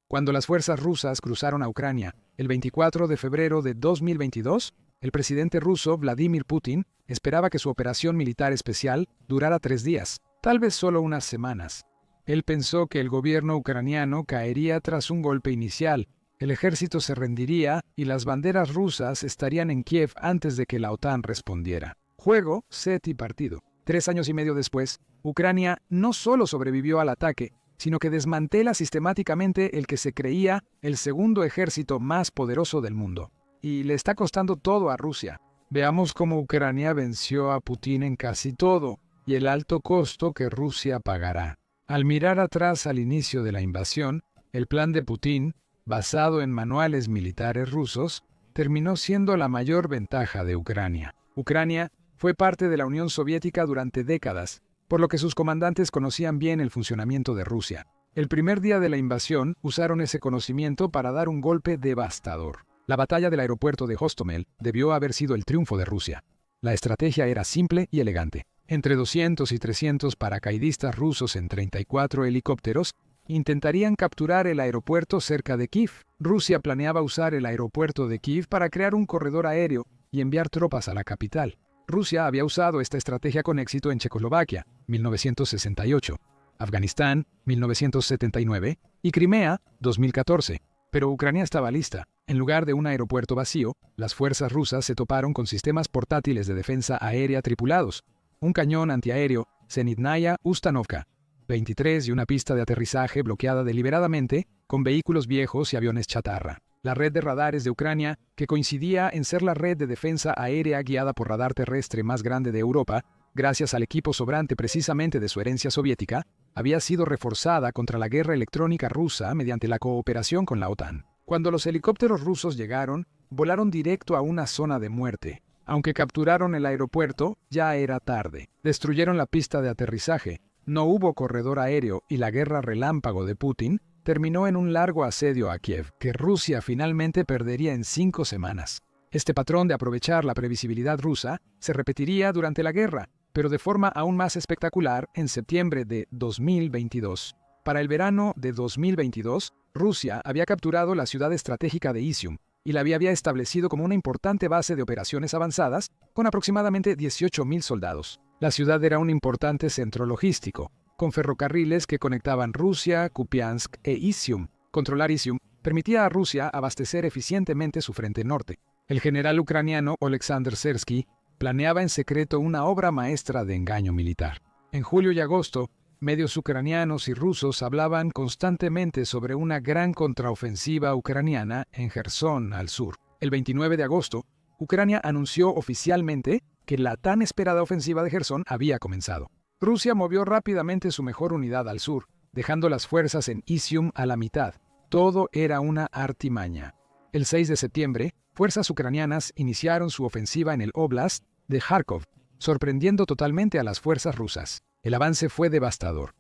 Cuando las fuerzas rusas cruzaron a Ucrania el 24 de febrero de 2022, el presidente ruso Vladimir Putin esperaba que su operación militar especial durara 3 días, tal vez solo unas semanas. Él pensó que el gobierno ucraniano caería tras un golpe inicial, el ejército se rendiría y las banderas rusas estarían en Kiev antes de que la OTAN respondiera. Juego, set y partido. 3 años y medio después, Ucrania no solo sobrevivió al ataque, sino que desmantela sistemáticamente el que se creía el segundo ejército más poderoso del mundo. Y le está costando todo a Rusia. Veamos cómo Ucrania venció a Putin en casi todo, y el alto costo que Rusia pagará. Al mirar atrás al inicio de la invasión, el plan de Putin, basado en manuales militares rusos, terminó siendo la mayor ventaja de Ucrania. Ucrania fue parte de la Unión Soviética durante décadas, por lo que sus comandantes conocían bien el funcionamiento de Rusia. El primer día de la invasión usaron ese conocimiento para dar un golpe devastador. La batalla del aeropuerto de Hostomel debió haber sido el triunfo de Rusia. La estrategia era simple y elegante. Entre 200 y 300 paracaidistas rusos en 34 helicópteros intentarían capturar el aeropuerto cerca de Kiev. Rusia planeaba usar el aeropuerto de Kiev para crear un corredor aéreo y enviar tropas a la capital. Rusia había usado esta estrategia con éxito en Checoslovaquia, 1968, Afganistán, 1979 y Crimea, 2014. Pero Ucrania estaba lista. En lugar de un aeropuerto vacío, las fuerzas rusas se toparon con sistemas portátiles de defensa aérea tripulados, un cañón antiaéreo Zenitnaya Ustanovka 23 y una pista de aterrizaje bloqueada deliberadamente con vehículos viejos y aviones chatarra. La red de radares de Ucrania, que coincidía en ser la red de defensa aérea guiada por radar terrestre más grande de Europa, gracias al equipo sobrante precisamente de su herencia soviética, había sido reforzada contra la guerra electrónica rusa mediante la cooperación con la OTAN. Cuando los helicópteros rusos llegaron, volaron directo a una zona de muerte. Aunque capturaron el aeropuerto, ya era tarde. Destruyeron la pista de aterrizaje, no hubo corredor aéreo y la guerra relámpago de Putin terminó en un largo asedio a Kiev, que Rusia finalmente perdería en 5 semanas. Este patrón de aprovechar la previsibilidad rusa se repetiría durante la guerra, pero de forma aún más espectacular en septiembre de 2022. Para el verano de 2022, Rusia había capturado la ciudad estratégica de Izium y la había establecido como una importante base de operaciones avanzadas con aproximadamente 18.000 soldados. La ciudad era un importante centro logístico, con ferrocarriles que conectaban Rusia, Kupiansk e Izium. Controlar Izium permitía a Rusia abastecer eficientemente su frente norte. El general ucraniano Oleksandr Sersky planeaba en secreto una obra maestra de engaño militar. En julio y agosto, medios ucranianos y rusos hablaban constantemente sobre una gran contraofensiva ucraniana en Jersón, al sur. El 29 de agosto, Ucrania anunció oficialmente que la tan esperada ofensiva de Jersón había comenzado. Rusia movió rápidamente su mejor unidad al sur, dejando las fuerzas en Izium a la mitad. Todo era una artimaña. El 6 de septiembre, fuerzas ucranianas iniciaron su ofensiva en el óblast de Kharkov, sorprendiendo totalmente a las fuerzas rusas. El avance fue devastador.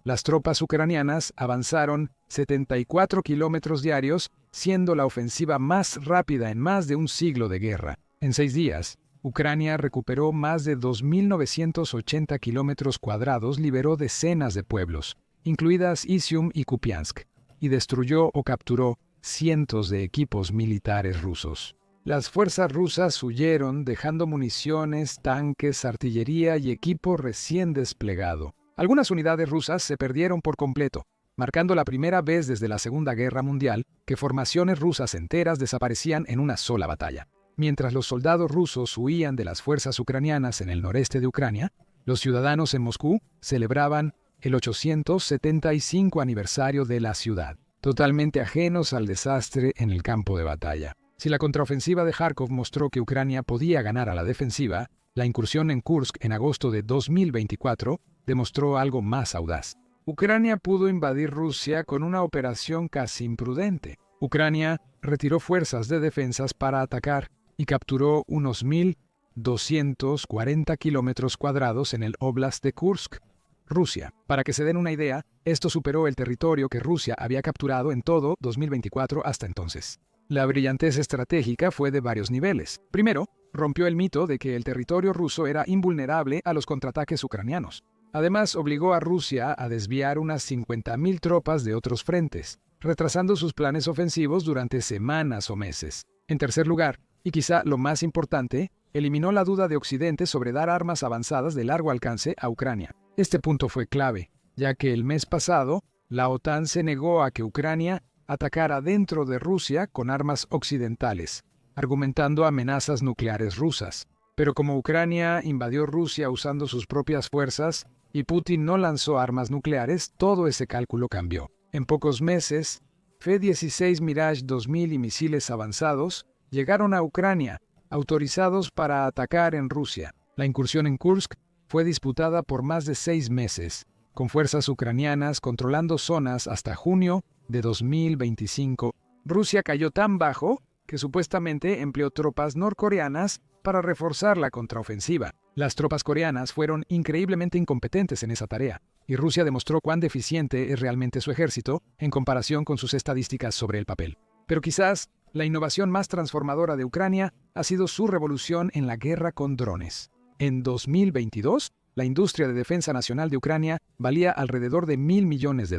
Las tropas ucranianas avanzaron 74 kilómetros diarios, siendo la ofensiva más rápida en más de un siglo de guerra. En 6 días, Ucrania recuperó más de 2.980 kilómetros cuadrados, liberó decenas de pueblos, incluidas Izium y Kupiansk, y destruyó o capturó cientos de equipos militares rusos. Las fuerzas rusas huyeron, dejando municiones, tanques, artillería y equipo recién desplegado. Algunas unidades rusas se perdieron por completo, marcando la primera vez desde la Segunda Guerra Mundial que formaciones rusas enteras desaparecían en una sola batalla. Mientras los soldados rusos huían de las fuerzas ucranianas en el noreste de Ucrania, los ciudadanos en Moscú celebraban el 875 aniversario de la ciudad, totalmente ajenos al desastre en el campo de batalla. Si la contraofensiva de Kharkov mostró que Ucrania podía ganar a la defensiva, la incursión en Kursk en agosto de 2024 demostró algo más audaz. Ucrania pudo invadir Rusia con una operación casi imprudente. Ucrania retiró fuerzas de defensas para atacar y capturó unos 1.240 kilómetros cuadrados en el óblast de Kursk, Rusia. Para que se den una idea, esto superó el territorio que Rusia había capturado en todo 2024 hasta entonces. La brillantez estratégica fue de varios niveles. Primero, rompió el mito de que el territorio ruso era invulnerable a los contraataques ucranianos. Además, obligó a Rusia a desviar unas 50.000 tropas de otros frentes, retrasando sus planes ofensivos durante semanas o meses. En tercer lugar, y quizá lo más importante, eliminó la duda de Occidente sobre dar armas avanzadas de largo alcance a Ucrania. Este punto fue clave, ya que el mes pasado, la OTAN se negó a que Ucrania atacara dentro de Rusia con armas occidentales, argumentando amenazas nucleares rusas. Pero como Ucrania invadió Rusia usando sus propias fuerzas y Putin no lanzó armas nucleares, todo ese cálculo cambió. En pocos meses, F-16 Mirage 2000 y misiles avanzados llegaron a Ucrania, autorizados para atacar en Rusia. La incursión en Kursk fue disputada por más de 6 meses, con fuerzas ucranianas controlando zonas hasta junio de 2025. Rusia cayó tan bajo que supuestamente empleó tropas norcoreanas para reforzar la contraofensiva. Las tropas coreanas fueron increíblemente incompetentes en esa tarea, y Rusia demostró cuán deficiente es realmente su ejército en comparación con sus estadísticas sobre el papel. Pero quizás la innovación más transformadora de Ucrania ha sido su revolución en la guerra con drones. En 2022, la industria de defensa nacional de Ucrania valía alrededor de $1.000 millones.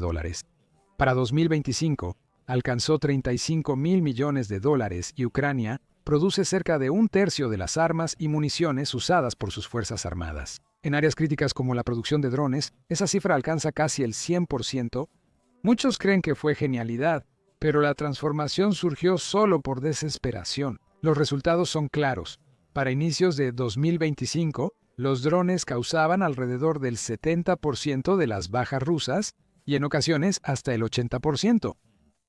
Para 2025, alcanzó $35.000 millones y Ucrania produce cerca de un tercio de las armas y municiones usadas por sus fuerzas armadas. En áreas críticas como la producción de drones, esa cifra alcanza casi el 100%. Muchos creen que fue genialidad, pero la transformación surgió solo por desesperación. Los resultados son claros. Para inicios de 2025, los drones causaban alrededor del 70% de las bajas rusas y en ocasiones hasta el 80%.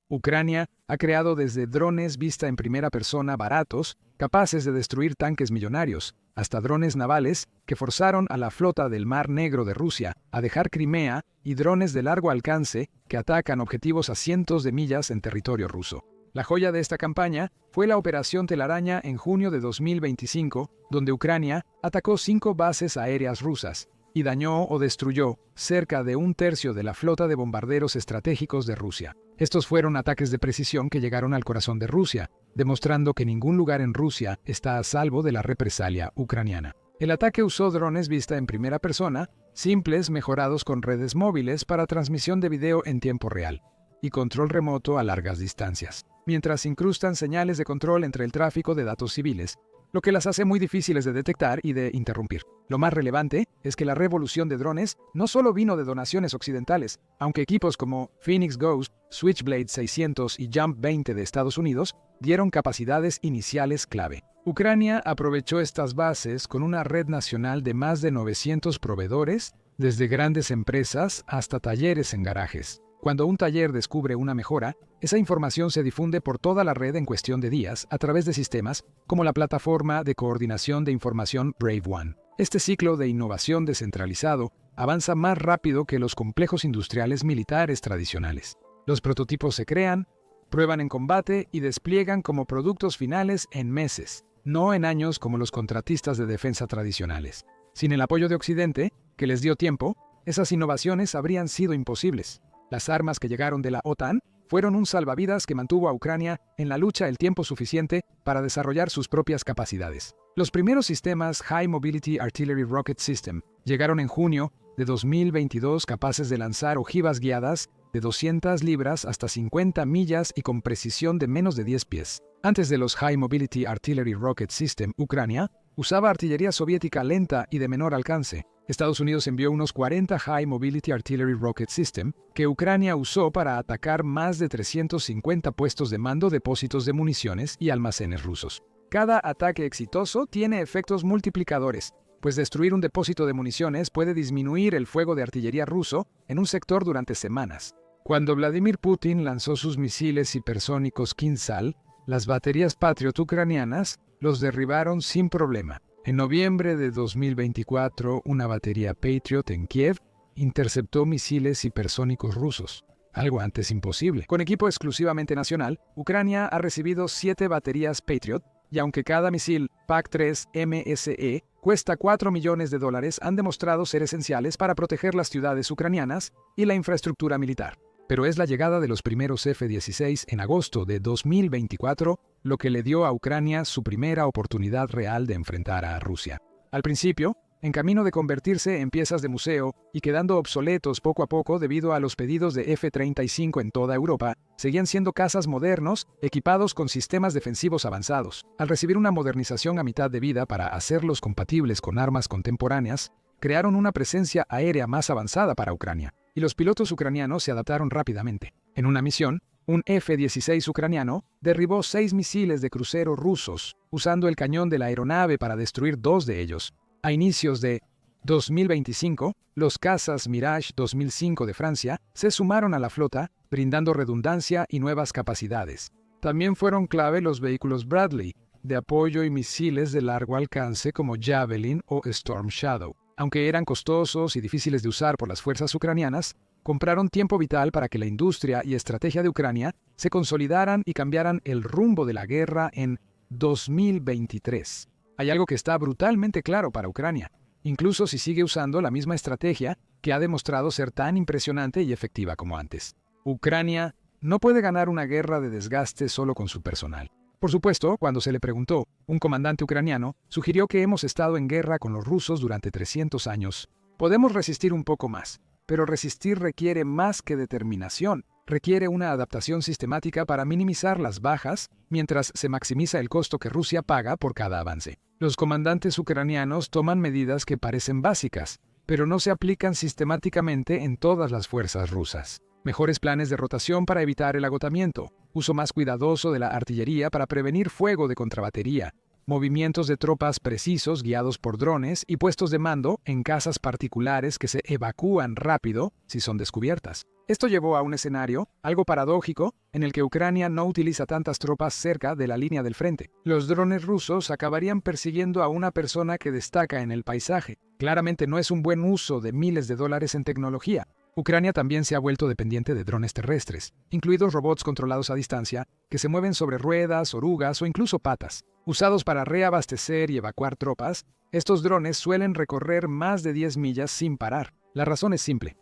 Ucrania ha creado desde drones vista en primera persona baratos, capaces de destruir tanques millonarios, hasta drones navales que forzaron a la flota del Mar Negro de Rusia a dejar Crimea y drones de largo alcance que atacan objetivos a cientos de millas en territorio ruso. La joya de esta campaña fue la Operación Telaraña en junio de 2025, donde Ucrania atacó 5 bases aéreas rusas y dañó o destruyó cerca de un tercio de la flota de bombarderos estratégicos de Rusia. Estos fueron ataques de precisión que llegaron al corazón de Rusia, demostrando que ningún lugar en Rusia está a salvo de la represalia ucraniana. El ataque usó drones vista en primera persona, simples mejorados con redes móviles para transmisión de video en tiempo real y control remoto a largas distancias, mientras incrustan señales de control entre el tráfico de datos civiles, lo que las hace muy difíciles de detectar y de interrumpir. Lo más relevante es que la revolución de drones no solo vino de donaciones occidentales, aunque equipos como Phoenix Ghost, Switchblade 600 y Jump 20 de Estados Unidos dieron capacidades iniciales clave. Ucrania aprovechó estas bases con una red nacional de más de 900 proveedores, desde grandes empresas hasta talleres en garajes. Cuando un taller descubre una mejora, esa información se difunde por toda la red en cuestión de días a través de sistemas como la plataforma de coordinación de información Brave One. Este ciclo de innovación descentralizado avanza más rápido que los complejos industriales militares tradicionales. Los prototipos se crean, prueban en combate y despliegan como productos finales en meses, no en años como los contratistas de defensa tradicionales. Sin el apoyo de Occidente, que les dio tiempo, esas innovaciones habrían sido imposibles. Las armas que llegaron de la OTAN fueron un salvavidas que mantuvo a Ucrania en la lucha el tiempo suficiente para desarrollar sus propias capacidades. Los primeros sistemas High Mobility Artillery Rocket System llegaron en junio de 2022 capaces de lanzar ojivas guiadas de 200 libras hasta 50 millas y con precisión de menos de 10 pies. Antes de los High Mobility Artillery Rocket System, Ucrania usaba artillería soviética lenta y de menor alcance. Estados Unidos envió unos 40 High Mobility Artillery Rocket System que Ucrania usó para atacar más de 350 puestos de mando, depósitos de municiones y almacenes rusos. Cada ataque exitoso tiene efectos multiplicadores, pues destruir un depósito de municiones puede disminuir el fuego de artillería ruso en un sector durante semanas. Cuando Vladimir Putin lanzó sus misiles hipersónicos Kinzhal, las baterías Patriot ucranianas los derribaron sin problema. En noviembre de 2024, una batería Patriot en Kiev interceptó misiles hipersónicos rusos, algo antes imposible. Con equipo exclusivamente nacional, Ucrania ha recibido 7 baterías Patriot, y aunque cada misil PAC-3 MSE cuesta $4 millones, han demostrado ser esenciales para proteger las ciudades ucranianas y la infraestructura militar. Pero es la llegada de los primeros F-16 en agosto de 2024 lo que le dio a Ucrania su primera oportunidad real de enfrentar a Rusia. Al principio, en camino de convertirse en piezas de museo y quedando obsoletos poco a poco debido a los pedidos de F-35 en toda Europa, seguían siendo cazas modernos equipados con sistemas defensivos avanzados. Al recibir una modernización a mitad de vida para hacerlos compatibles con armas contemporáneas, crearon una presencia aérea más avanzada para Ucrania, y los pilotos ucranianos se adaptaron rápidamente. En una misión, un F-16 ucraniano derribó 6 misiles de crucero rusos, usando el cañón de la aeronave para destruir 2 de ellos. A inicios de 2025, los cazas Mirage 2005 de Francia se sumaron a la flota, brindando redundancia y nuevas capacidades. También fueron clave los vehículos Bradley, de apoyo y misiles de largo alcance como Javelin o Storm Shadow. Aunque eran costosos y difíciles de usar por las fuerzas ucranianas, compraron tiempo vital para que la industria y estrategia de Ucrania se consolidaran y cambiaran el rumbo de la guerra en 2023. Hay algo que está brutalmente claro para Ucrania, incluso si sigue usando la misma estrategia que ha demostrado ser tan impresionante y efectiva como antes. Ucrania no puede ganar una guerra de desgaste solo con su personal. Por supuesto, cuando se le preguntó, un comandante ucraniano sugirió que hemos estado en guerra con los rusos durante 300 años. Podemos resistir un poco más, pero resistir requiere más que determinación. Requiere una adaptación sistemática para minimizar las bajas, mientras se maximiza el costo que Rusia paga por cada avance. Los comandantes ucranianos toman medidas que parecen básicas, pero no se aplican sistemáticamente en todas las fuerzas rusas. Mejores planes de rotación para evitar el agotamiento, uso más cuidadoso de la artillería para prevenir fuego de contrabatería, movimientos de tropas precisos guiados por drones y puestos de mando en casas particulares que se evacúan rápido si son descubiertas. Esto llevó a un escenario, algo paradójico, en el que Ucrania no utiliza tantas tropas cerca de la línea del frente. Los drones rusos acabarían persiguiendo a una persona que destaca en el paisaje. Claramente no es un buen uso de miles de dólares en tecnología. Ucrania también se ha vuelto dependiente de drones terrestres, incluidos robots controlados a distancia, que se mueven sobre ruedas, orugas o incluso patas. Usados para reabastecer y evacuar tropas, estos drones suelen recorrer más de 10 millas sin parar. La razón es simple.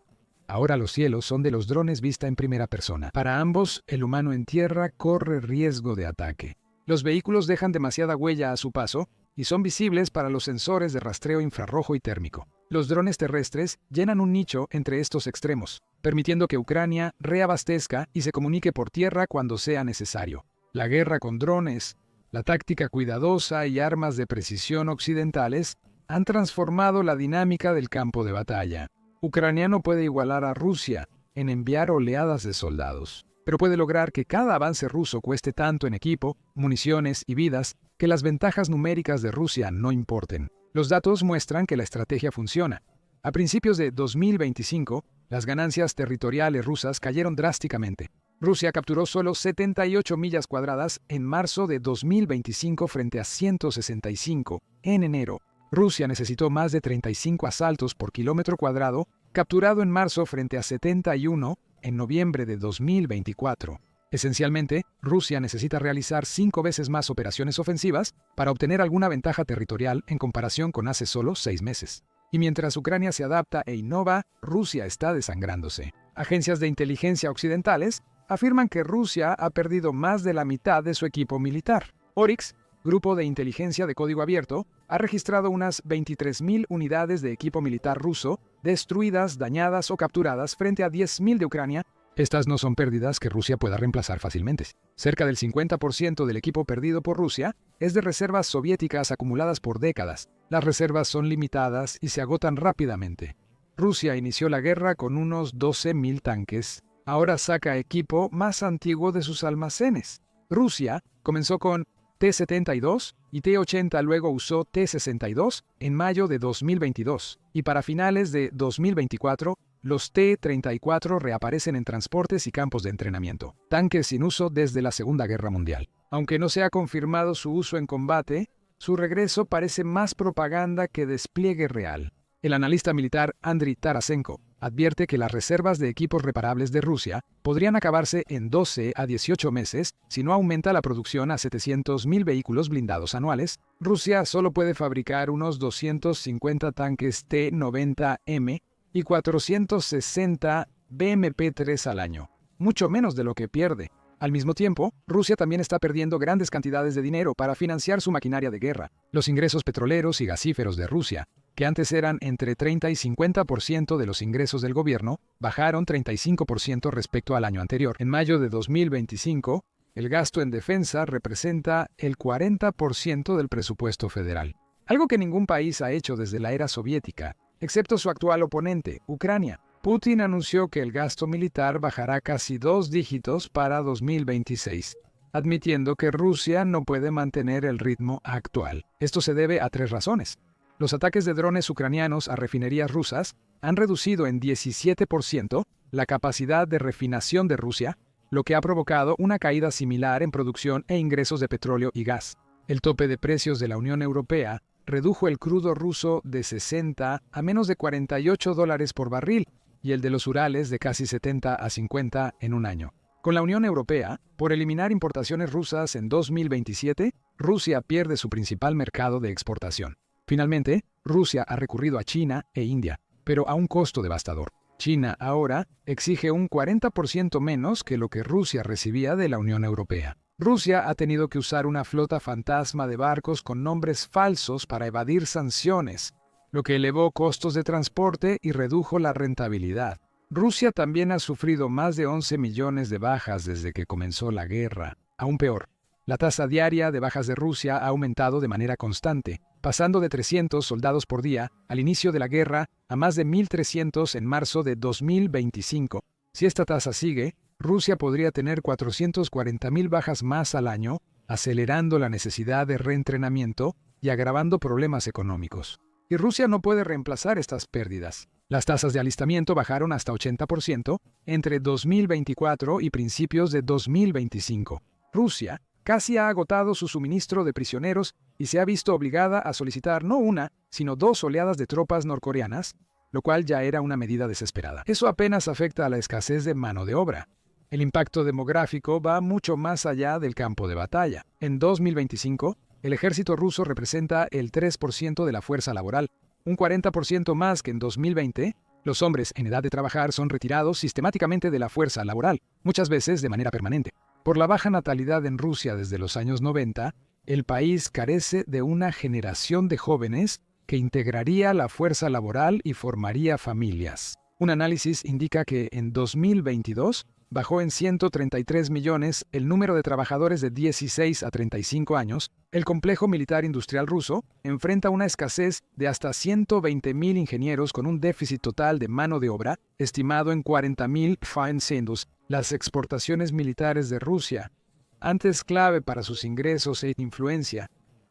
Ahora los cielos son de los drones vista en primera persona. Para ambos, el humano en tierra corre riesgo de ataque. Los vehículos dejan demasiada huella a su paso y son visibles para los sensores de rastreo infrarrojo y térmico. Los drones terrestres llenan un nicho entre estos extremos, permitiendo que Ucrania reabastezca y se comunique por tierra cuando sea necesario. La guerra con drones, la táctica cuidadosa y armas de precisión occidentales han transformado la dinámica del campo de batalla. Ucrania no puede igualar a Rusia en enviar oleadas de soldados, pero puede lograr que cada avance ruso cueste tanto en equipo, municiones y vidas que las ventajas numéricas de Rusia no importen. Los datos muestran que la estrategia funciona. A principios de 2025, las ganancias territoriales rusas cayeron drásticamente. Rusia capturó solo 78 millas cuadradas en marzo de 2025 frente a 165 en enero. Rusia necesitó más de 35 asaltos por kilómetro cuadrado, capturado en marzo frente a 71 en noviembre de 2024. Esencialmente, Rusia necesita realizar 5 veces más operaciones ofensivas para obtener alguna ventaja territorial en comparación con hace solo 6 meses. Y mientras Ucrania se adapta e innova, Rusia está desangrándose. Agencias de inteligencia occidentales afirman que Rusia ha perdido más de la mitad de su equipo militar. Oryx, grupo de inteligencia de código abierto, ha registrado unas 23.000 unidades de equipo militar ruso destruidas, dañadas o capturadas frente a 10.000 de Ucrania. Estas no son pérdidas que Rusia pueda reemplazar fácilmente. Cerca del 50% del equipo perdido por Rusia es de reservas soviéticas acumuladas por décadas. Las reservas son limitadas y se agotan rápidamente. Rusia inició la guerra con unos 12.000 tanques. Ahora saca equipo más antiguo de sus almacenes. Rusia comenzó con T-72 y T-80, luego usó T-62 en mayo de 2022. Y para finales de 2024, los T-34 reaparecen en transportes y campos de entrenamiento. Tanques sin uso desde la Segunda Guerra Mundial. Aunque no se ha confirmado su uso en combate, su regreso parece más propaganda que despliegue real. El analista militar Andriy Tarasenko advierte que las reservas de equipos reparables de Rusia podrían acabarse en 12 a 18 meses si no aumenta la producción a 700.000 vehículos blindados anuales. Rusia solo puede fabricar unos 250 tanques T-90M y 460 BMP-3 al año, mucho menos de lo que pierde. Al mismo tiempo, Rusia también está perdiendo grandes cantidades de dinero para financiar su maquinaria de guerra. Los ingresos petroleros y gasíferos de Rusia que antes eran entre 30 y 50% de los ingresos del gobierno, bajaron 35% respecto al año anterior. En mayo de 2025, el gasto en defensa representa el 40% del presupuesto federal, algo que ningún país ha hecho desde la era soviética, excepto su actual oponente, Ucrania. Putin anunció que el gasto militar bajará casi 2 dígitos para 2026, admitiendo que Rusia no puede mantener el ritmo actual. Esto se debe a 3 razones. Los ataques de drones ucranianos a refinerías rusas han reducido en 17% la capacidad de refinación de Rusia, lo que ha provocado una caída similar en producción e ingresos de petróleo y gas. El tope de precios de la Unión Europea redujo el crudo ruso de 60 a menos de $48 por barril y el de los Urales de casi 70 a 50 en un año. Con la Unión Europea, por eliminar importaciones rusas en 2027, Rusia pierde su principal mercado de exportación. Finalmente, Rusia ha recurrido a China e India, pero a un costo devastador. China ahora exige un 40% menos que lo que Rusia recibía de la Unión Europea. Rusia ha tenido que usar una flota fantasma de barcos con nombres falsos para evadir sanciones, lo que elevó costos de transporte y redujo la rentabilidad. Rusia también ha sufrido más de 11 millones de bajas desde que comenzó la guerra. Aún peor, la tasa diaria de bajas de Rusia ha aumentado de manera constante, pasando de 300 soldados por día al inicio de la guerra a más de 1.300 en marzo de 2025. Si esta tasa sigue, Rusia podría tener 440.000 bajas más al año, acelerando la necesidad de reentrenamiento y agravando problemas económicos. Y Rusia no puede reemplazar estas pérdidas. Las tasas de alistamiento bajaron hasta 80% entre 2024 y principios de 2025. Rusia casi ha agotado su suministro de prisioneros y se ha visto obligada a solicitar no una, sino 2 oleadas de tropas norcoreanas, lo cual ya era una medida desesperada. Eso apenas afecta a la escasez de mano de obra. El impacto demográfico va mucho más allá del campo de batalla. En 2025, el ejército ruso representa el 3% de la fuerza laboral, un 40% más que en 2020. Los hombres en edad de trabajar son retirados sistemáticamente de la fuerza laboral, muchas veces de manera permanente. Por la baja natalidad en Rusia desde los años 90, el país carece de una generación de jóvenes que integraría la fuerza laboral y formaría familias. Un análisis indica que en 2022 bajó en 133 millones el número de trabajadores de 16 a 35 años. El complejo militar industrial ruso enfrenta una escasez de hasta 120.000 ingenieros con un déficit total de mano de obra estimado en 40.000 feinsendos. Las exportaciones militares de Rusia, antes clave para sus ingresos e influencia,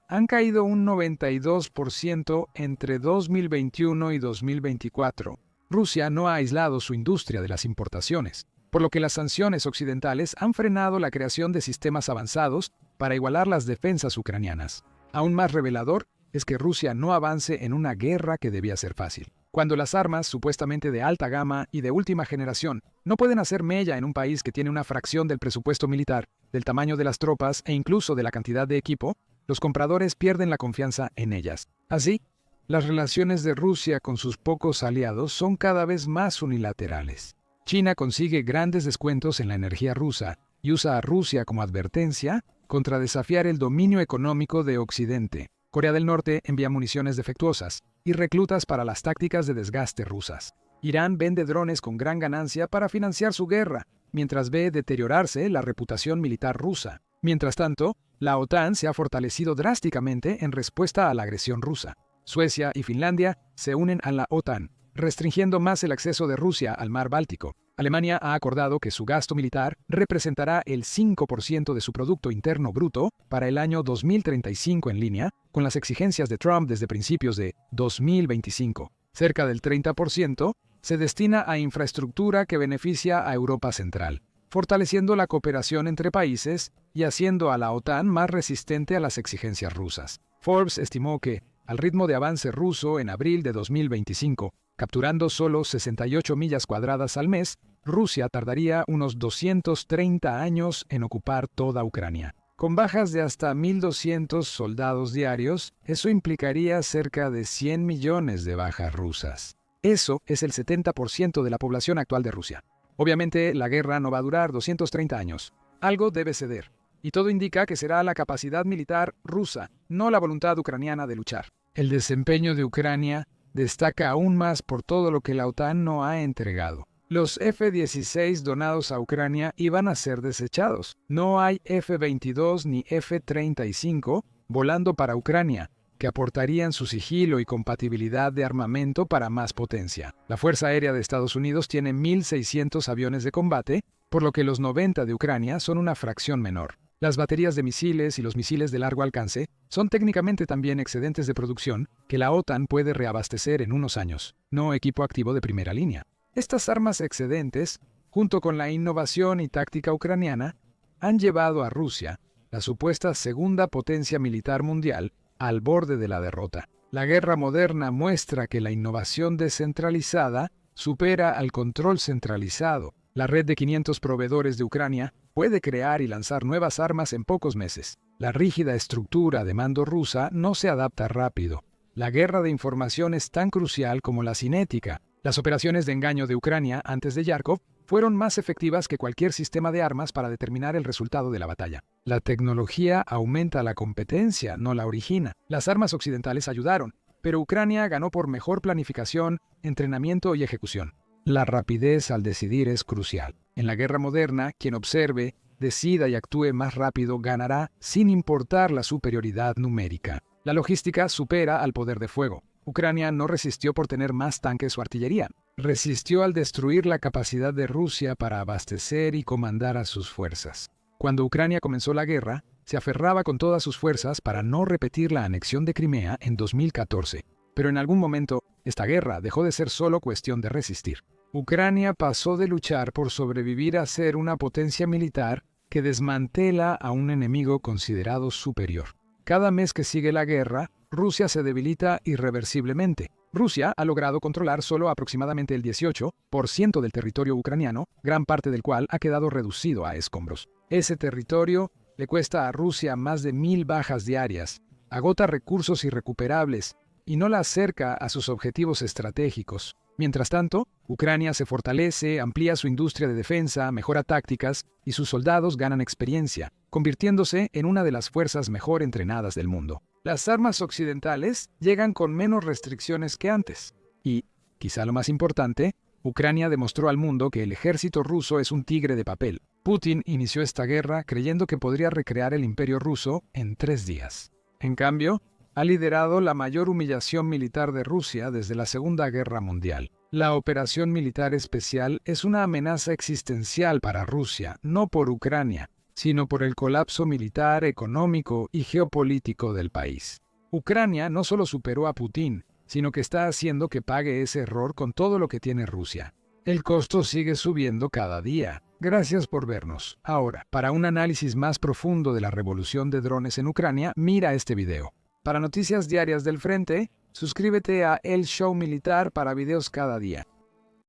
han caído un 92% entre 2021 y 2024. Rusia no ha aislado su industria de las importaciones, por lo que las sanciones occidentales han frenado la creación de sistemas avanzados para igualar las defensas ucranianas. Aún más revelador es que Rusia no avance en una guerra que debía ser fácil. Cuando las armas, supuestamente de alta gama y de última generación, no pueden hacer mella en un país que tiene una fracción del presupuesto militar, del tamaño de las tropas e incluso de la cantidad de equipo, los compradores pierden la confianza en ellas. Así, las relaciones de Rusia con sus pocos aliados son cada vez más unilaterales. China consigue grandes descuentos en la energía rusa y usa a Rusia como advertencia contra desafiar el dominio económico de Occidente. Corea del Norte envía municiones defectuosas y reclutas para las tácticas de desgaste rusas. Irán vende drones con gran ganancia para financiar su guerra, mientras ve deteriorarse la reputación militar rusa. Mientras tanto, la OTAN se ha fortalecido drásticamente en respuesta a la agresión rusa. Suecia y Finlandia se unen a la OTAN, restringiendo más el acceso de Rusia al mar Báltico. Alemania ha acordado que su gasto militar representará el 5% de su Producto Interno Bruto para el año 2035 en línea con las exigencias de Trump desde principios de 2025. Cerca del 30% se destina a infraestructura que beneficia a Europa Central, fortaleciendo la cooperación entre países y haciendo a la OTAN más resistente a las exigencias rusas. Forbes estimó que, al ritmo de avance ruso en abril de 2025, capturando solo 68 millas cuadradas al mes, Rusia tardaría unos 230 años en ocupar toda Ucrania. Con bajas de hasta 1.200 soldados diarios, eso implicaría cerca de 100 millones de bajas rusas. Eso es el 70% de la población actual de Rusia. Obviamente, la guerra no va a durar 230 años. Algo debe ceder. Y todo indica que será la capacidad militar rusa, no la voluntad ucraniana de luchar. El desempeño de Ucrania destaca aún más por todo lo que la OTAN no ha entregado. Los F-16 donados a Ucrania iban a ser desechados. No hay F-22 ni F-35 volando para Ucrania, que aportarían su sigilo y compatibilidad de armamento para más potencia. La Fuerza Aérea de Estados Unidos tiene 1.600 aviones de combate, por lo que los 90 de Ucrania son una fracción menor. Las baterías de misiles y los misiles de largo alcance son técnicamente también excedentes de producción que la OTAN puede reabastecer en unos años, no equipo activo de primera línea. Estas armas excedentes, junto con la innovación y táctica ucraniana, han llevado a Rusia, la supuesta segunda potencia militar mundial, al borde de la derrota. La guerra moderna muestra que la innovación descentralizada supera al control centralizado. La red de 500 proveedores de Ucrania puede crear y lanzar nuevas armas en pocos meses. La rígida estructura de mando rusa no se adapta rápido. La guerra de información es tan crucial como la cinética. Las operaciones de engaño de Ucrania antes de Yarkov fueron más efectivas que cualquier sistema de armas para determinar el resultado de la batalla. La tecnología aumenta la competencia, no la origina. Las armas occidentales ayudaron, pero Ucrania ganó por mejor planificación, entrenamiento y ejecución. La rapidez al decidir es crucial. En la guerra moderna, quien observe, decida y actúe más rápido ganará sin importar la superioridad numérica. La logística supera al poder de fuego. Ucrania no resistió por tener más tanques o artillería. Resistió al destruir la capacidad de Rusia para abastecer y comandar a sus fuerzas. Cuando Ucrania comenzó la guerra, se aferraba con todas sus fuerzas para no repetir la anexión de Crimea en 2014. Pero en algún momento, esta guerra dejó de ser solo cuestión de resistir. Ucrania pasó de luchar por sobrevivir a ser una potencia militar que desmantela a un enemigo considerado superior. Cada mes que sigue la guerra, Rusia se debilita irreversiblemente. Rusia ha logrado controlar solo aproximadamente el 18% del territorio ucraniano, gran parte del cual ha quedado reducido a escombros. Ese territorio le cuesta a Rusia más de 1.000 bajas diarias, agota recursos irrecuperables y no la acerca a sus objetivos estratégicos. Mientras tanto, Ucrania se fortalece, amplía su industria de defensa, mejora tácticas y sus soldados ganan experiencia, convirtiéndose en una de las fuerzas mejor entrenadas del mundo. Las armas occidentales llegan con menos restricciones que antes. Y, quizá lo más importante, Ucrania demostró al mundo que el ejército ruso es un tigre de papel. Putin inició esta guerra creyendo que podría recrear el imperio ruso en 3 días. En cambio, ha liderado la mayor humillación militar de Rusia desde la Segunda Guerra Mundial. La operación militar especial es una amenaza existencial para Rusia, no por Ucrania, sino por el colapso militar, económico y geopolítico del país. Ucrania no solo superó a Putin, sino que está haciendo que pague ese error con todo lo que tiene Rusia. El costo sigue subiendo cada día. Gracias por vernos. Ahora, para un análisis más profundo de la revolución de drones en Ucrania, mira este video. Para noticias diarias del frente, suscríbete a El Show Militar para videos cada día.